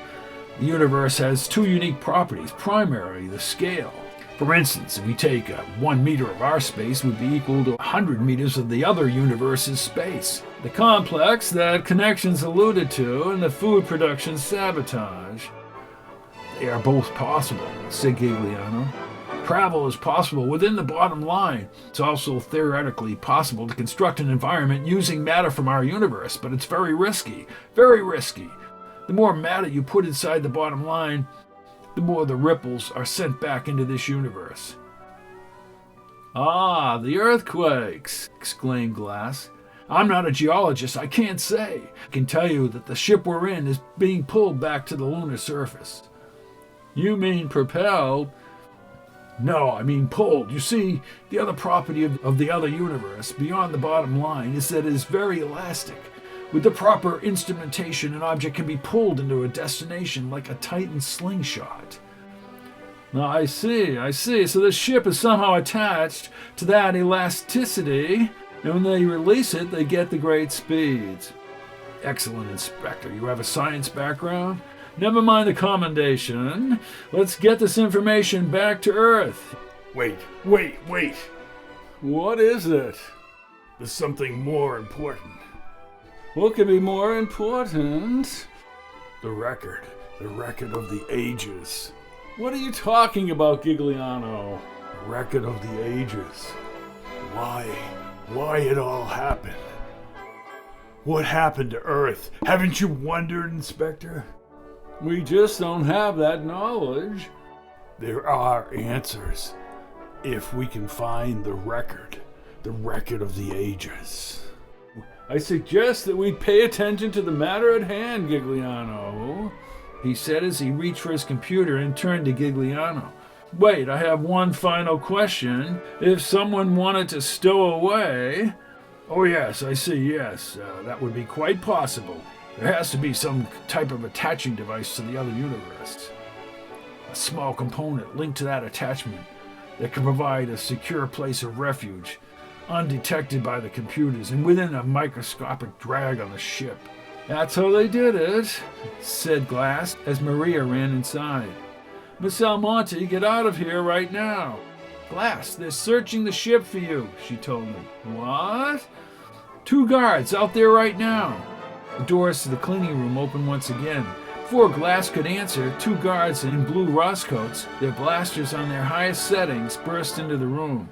"The universe has two unique properties. Primarily, the scale. For instance, if we take 1 meter of our space would be equal to 100 meters of the other universe's space. The complex that Connections alluded to and the food production sabotage." "They are both possible," said Gigliano. "Travel is possible within the bottom line. It's also theoretically possible to construct an environment using matter from our universe, but it's very risky, very risky. The more matter you put inside the bottom line, the more the ripples are sent back into this universe." "Ah, the earthquakes!" exclaimed Glass. "I'm not a geologist, I can't say. I can tell you that the ship we're in is being pulled back to the lunar surface." "You mean propelled?" "No, I mean pulled. You see, the other property of the other universe, beyond the bottom line, is that it is very elastic. With the proper instrumentation, an object can be pulled into a destination like a Titan slingshot." "I see. So the ship is somehow attached to that elasticity, and when they release it, they get the great speeds." "Excellent, Inspector. You have a science background? Never mind the commendation. Let's get this information back to Earth." Wait. "What is it?" There's something more important. "What could be more important?" The record of the ages. "What are you talking about, Gigliano?" The record of the ages. Why why it all happened. What happened to Earth? Haven't you wondered, Inspector? We just don't have that knowledge. There are answers, if we can find the record of the ages. I suggest that we pay attention to the matter at hand, Gigliano, he said as he reached for his computer and turned to Gigliano. Wait, I have one final question. If someone wanted to stow away... Oh yes, I see, yes. That would be quite possible. There has to be some type of attaching device to the other universe. A small component linked to that attachment that can provide a secure place of refuge, undetected by the computers and within a microscopic drag on the ship. That's how they did it, said Glass as Maria ran inside. Miss Almonte, get out of here right now. Glass, they're searching the ship for you, she told me. What? 2 guards out there right now. The doors to the cleaning room opened once again. Before Glass could answer, 2 guards in blue Roscoats, their blasters on their highest settings, burst into the room.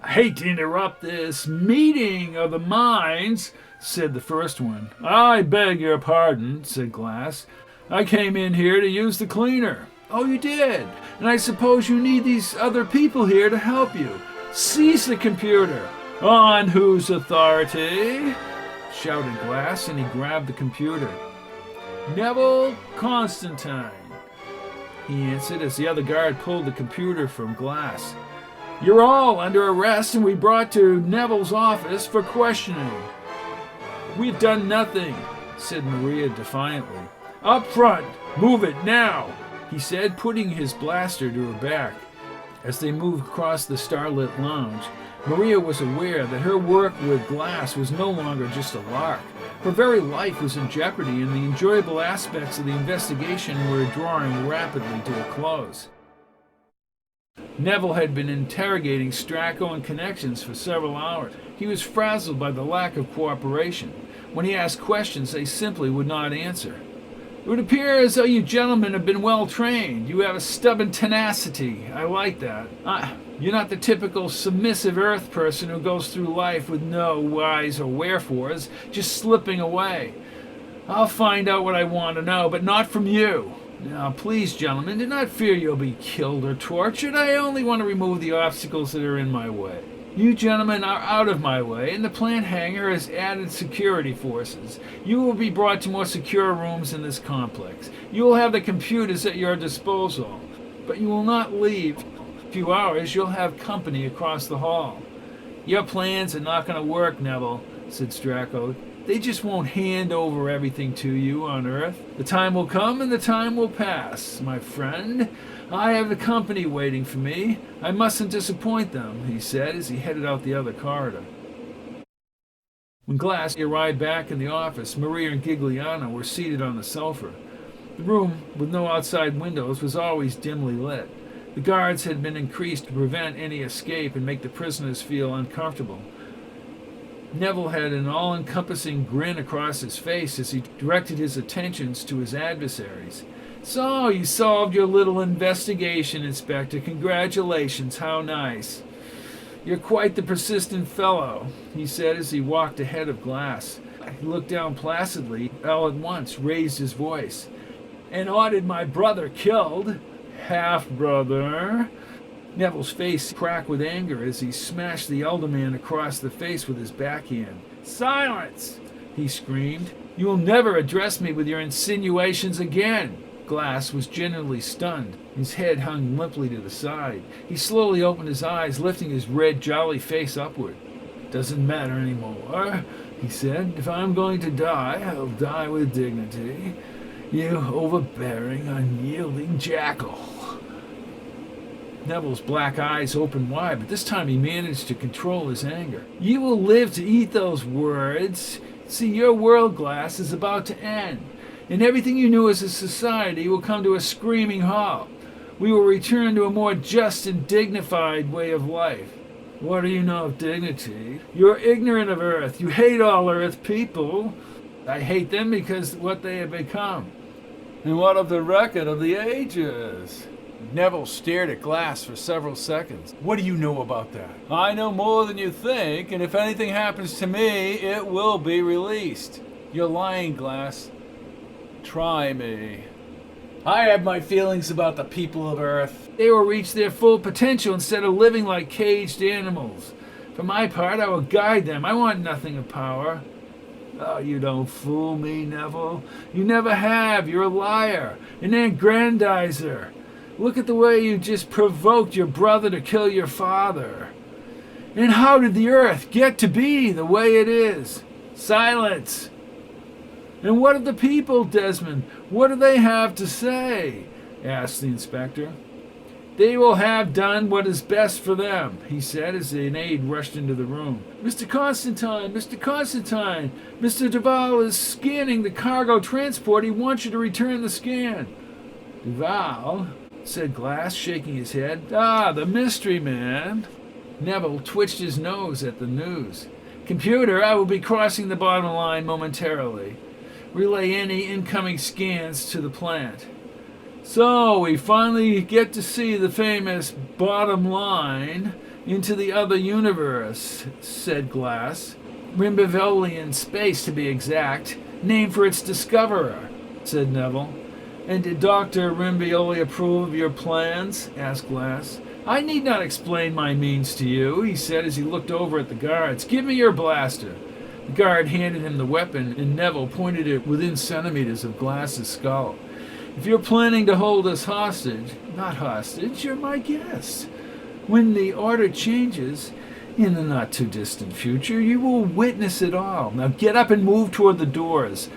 I hate to interrupt this meeting of the minds, said the first one. I beg your pardon, said Glass. I came in here to use the cleaner. Oh, you did? And I suppose you need these other people here to help you. Seize the computer. On whose authority? Shouted Glass, and he grabbed the computer. Neville Constantine, he answered as the other guard pulled the computer from Glass. You're all under arrest and we brought to Neville's office for questioning. We've done nothing, said Maria defiantly. Up front, move it now, he said, putting his blaster to her back. As they moved across the starlit lounge, Maria was aware that her work with Glass was no longer just a lark. Her very life was in jeopardy, and the enjoyable aspects of the investigation were drawing rapidly to a close. Neville had been interrogating Stracco and connections for several hours. He was frazzled by the lack of cooperation. When he asked questions, they simply would not answer. It would appear as though you gentlemen have been well trained. You have a stubborn tenacity. I like that. You're not the typical submissive Earth person who goes through life with no whys or wherefores, just slipping away. I'll find out what I want to know, but not from you. Now, please, gentlemen, do not fear you'll be killed or tortured. I only want to remove the obstacles that are in my way. You gentlemen are out of my way, and the plant hangar has added security forces. You will be brought to more secure rooms in this complex. You will have the computers at your disposal, but you will not leave. In a few hours, you'll have company across the hall. Your plans are not going to work, Neville, said Stracco. They just won't hand over everything to you on Earth. The time will come and the time will pass, my friend. I have the company waiting for me. I mustn't disappoint them, he said as he headed out the other corridor. When Glass arrived back in the office, Maria and Gigliano were seated on the sofa. The room, with no outside windows, was always dimly lit. The guards had been increased to prevent any escape and make the prisoners feel uncomfortable. Neville had an all-encompassing grin across his face as he directed his attentions to his adversaries. So, you solved your little investigation, Inspector. Congratulations, how nice. You're quite the persistent fellow, he said as he walked ahead of Glass. He looked down placidly, all at once raised his voice. And ordered my brother killed. Half-brother. Neville's face cracked with anger as he smashed the elder man across the face with his backhand. Silence! He screamed. You will never address me with your insinuations again. Glass was genuinely stunned. His head hung limply to the side. He slowly opened his eyes, lifting his red, jolly face upward. Doesn't matter anymore, he said. If I'm going to die, I'll die with dignity. You overbearing, unyielding jackal. Neville's black eyes opened wide, but this time he managed to control his anger. You will live to eat those words. See, your world, Glass, is about to end, and everything you knew as a society will come to a screaming halt. We will return to a more just and dignified way of life. What do you know of dignity? You're ignorant of Earth. You hate all Earth people. I hate them because of what they have become. And what of the record of the ages? Neville stared at Glass for several seconds. What do you know about that? I know more than you think, and if anything happens to me, it will be released. You're lying, Glass. Try me. I have my feelings about the people of Earth. They will reach their full potential instead of living like caged animals. For my part, I will guide them. I want nothing of power. Oh, you don't fool me, Neville. You never have. You're a liar, an aggrandizer. Look at the way you just provoked your brother to kill your father. And how did the Earth get to be the way it is? Silence! And what of the people, Desmond? What do they have to say? Asked the inspector. They will have done what is best for them, he said as an aide rushed into the room. Mr. Constantine, Mr. Constantine, Mr. Duval is scanning the cargo transport. He wants you to return the scan. Duval, said Glass, shaking his head. Ah, the mystery man. Neville twitched his nose at the news. Computer, I will be crossing the bottom line momentarily. Relay any incoming scans to the plant. So we finally get to see the famous bottom line into the other universe, said Glass. Rimbivolian space, to be exact, named for its discoverer, said Neville. And did Dr. Rimbioli approve of your plans? Asked Glass. I need not explain my means to you, he said as he looked over at the guards. Give me your blaster. The guard handed him the weapon, and Neville pointed it within centimeters of Glass's skull. If you're planning to hold us hostage, not hostage, you're my guest. When the order changes, in the not-too-distant future, you will witness it all. Now get up and move toward the doors.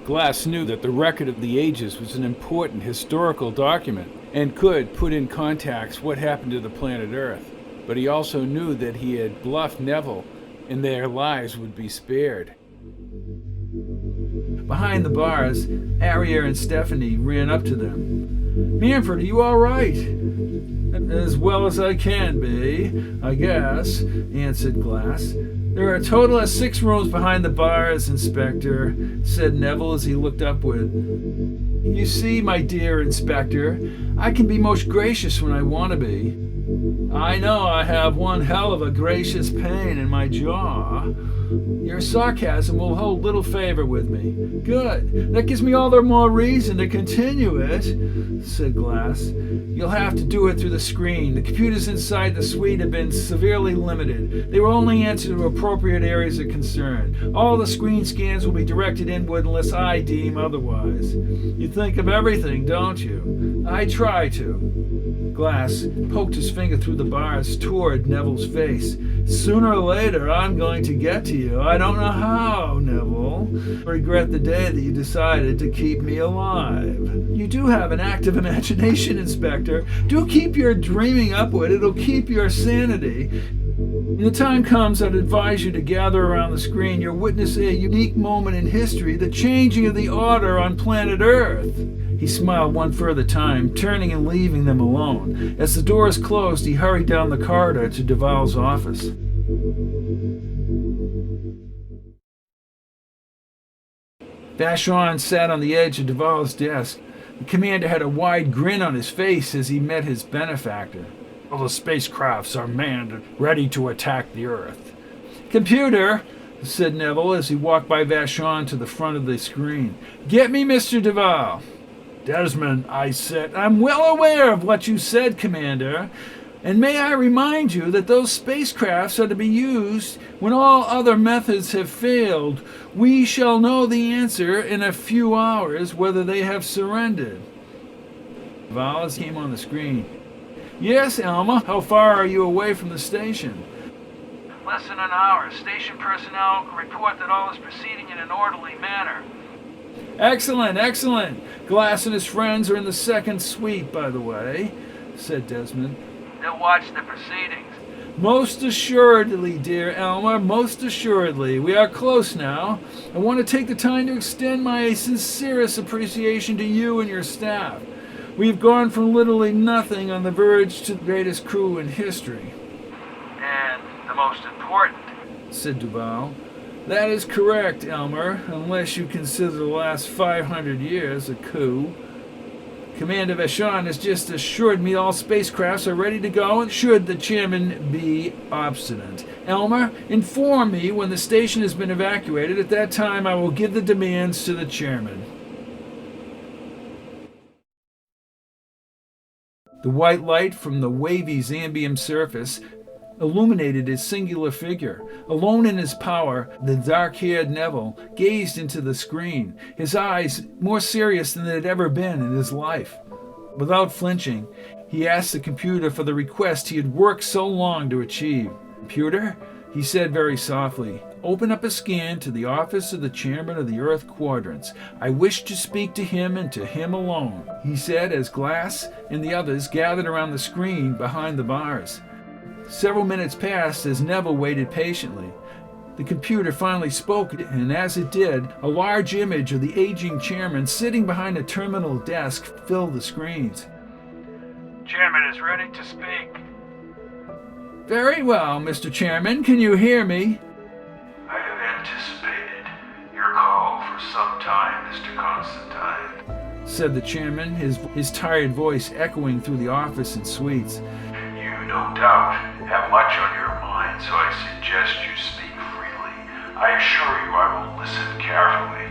Glass knew that the record of the ages was an important historical document and could put in context what happened to the planet Earth. But he also knew that he had bluffed Neville and their lives would be spared. Behind the bars, Aria and Stephanie ran up to them. Manfred, are you all right? As well as I can be, I guess, answered Glass. There are a total of 6 rooms behind the bars, Inspector, said Neville as he looked upward. You see, my dear Inspector, I can be most gracious when I want to be. I know I have one hell of a gracious pain in my jaw. Your sarcasm will hold little favor with me. Good. That gives me all the more reason to continue it, said Glass. You'll have to do it through the screen. The computers inside the suite have been severely limited. They will only answer to appropriate areas of concern. All the screen scans will be directed inward unless I deem otherwise. You think of everything, don't you? I try to. Glass poked his finger through the bars toward Neville's face. Sooner or later, I'm going to get to you. I don't know how, Neville. I regret the day that you decided to keep me alive. You do have an active imagination, Inspector. Do keep your dreaming upward. It'll keep your sanity. When the time comes, I'd advise you to gather around the screen. You'll witness a unique moment in history, the changing of the order on planet Earth. He smiled one further time, turning and leaving them alone. As the doors closed, he hurried down the corridor to Duval's office. Vachon sat on the edge of Duval's desk. The commander had a wide grin on his face as he met his benefactor. All the spacecrafts are manned and ready to attack the Earth. Computer, said Neville as he walked by Vachon to the front of the screen. Get me Mr. Duval. Desmond, I said. I'm well aware of what you said, Commander. And may I remind you that those spacecrafts are to be used when all other methods have failed. We shall know the answer in a few hours whether they have surrendered. Duval came on the screen. Yes, Alma. How far are you away from the station? Less than an hour. Station personnel report that all is proceeding in an orderly manner. Excellent, excellent. Glass and his friends are in the second suite, by the way, said Desmond. They'll watch the proceedings. Most assuredly, dear Elmer, most assuredly. We are close now. I want to take the time to extend my sincerest appreciation to you and your staff. We've gone from literally nothing on the verge to the greatest crew in history. And the most important, said Duval. That is correct, Elmer, unless you consider the last 500 years a coup. Commander Vachon has just assured me all spacecrafts are ready to go should the chairman be obstinate. Elmer, inform me when the station has been evacuated. At that time, I will give the demands to the chairman. The white light from the wavy Zambian surface illuminated his singular figure. Alone in his power, the dark-haired Neville gazed into the screen, his eyes more serious than they had ever been in his life. Without flinching, he asked the computer for the request he had worked so long to achieve. "Computer," he said very softly, "open up a scan to the office of the chairman of the Earth Quadrants. I wish to speak to him and to him alone," he said as Glass and the others gathered around the screen behind the bars. Several minutes passed as Neville waited patiently. The computer finally spoke, and as it did, a large image of the aging chairman sitting behind a terminal desk filled the screens. Chairman is ready to speak. "Very well, Mr. Chairman. Can you hear me?" I have anticipated your call for some time, Mr. Constantine, said the chairman, his tired voice echoing through the office and suites. You no doubt have much on your mind, so I suggest you speak freely. I assure you I will listen carefully.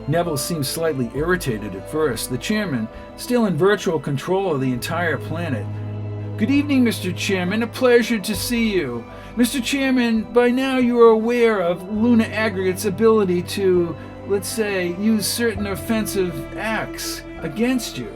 Neville seemed slightly irritated at first. The chairman, still in virtual control of the entire planet. "Good evening, Mr. Chairman. A pleasure to see you. Mr. Chairman, by now you are aware of Lunar Aggregate's ability to, let's say, use certain offensive acts against you.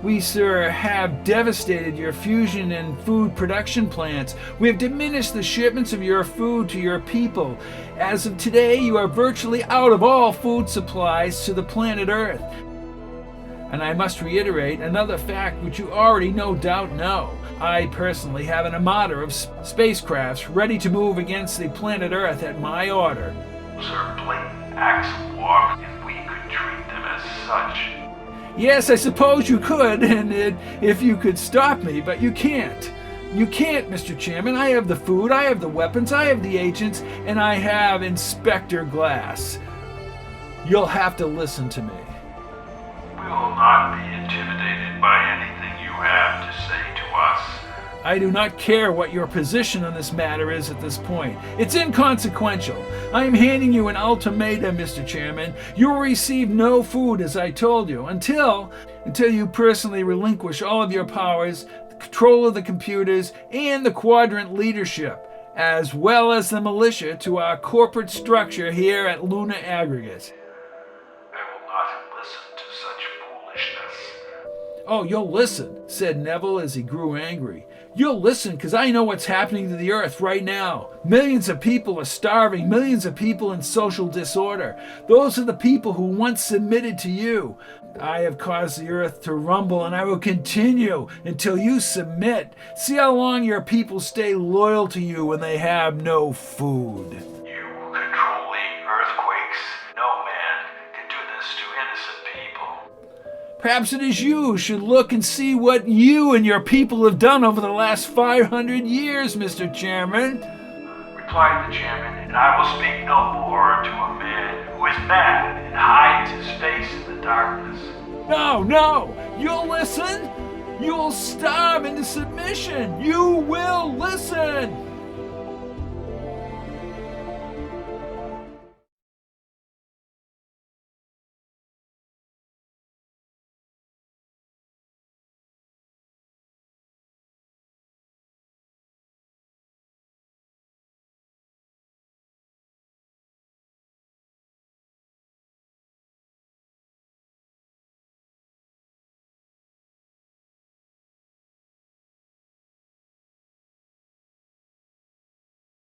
We, sir, have devastated your fusion and food production plants. We have diminished the shipments of your food to your people. As of today, you are virtually out of all food supplies to the planet Earth. And I must reiterate another fact which you already no doubt know. I personally have an armada of spacecrafts ready to move against the planet Earth at my order." Those are blatant acts of war, and we could treat them as such. "Yes, I suppose you could, and if you could stop me, but you can't. You can't, Mr. Chairman. I have the food, I have the weapons, I have the agents, and I have Inspector Glass. You'll have to listen to me." We will not be intimidated by anything you have to say to us. "I do not care what your position on this matter is at this point. It's inconsequential. I am handing you an ultimatum, Mr. Chairman. You will receive no food, as I told you, until you personally relinquish all of your powers, the control of the computers, and the quadrant leadership, as well as the militia, to our corporate structure here at Lunar Aggregate." I will not listen to such foolishness. "Oh, you'll listen," said Neville as he grew angry. "You'll listen because I know what's happening to the Earth right now. Millions of people are starving, millions of people in social disorder. Those are the people who once submitted to you. I have caused the Earth to rumble, and I will continue until you submit. See how long your people stay loyal to you when they have no food." You control the earthquakes. No man can do this to innocent people. Perhaps it is you should look and see what you and your people have done over the last 500 years, Mr. Chairman. Replied the chairman, and I will speak no more to a man who is mad and hides his face in the darkness. No, you'll listen. You'll starve into submission. You will listen.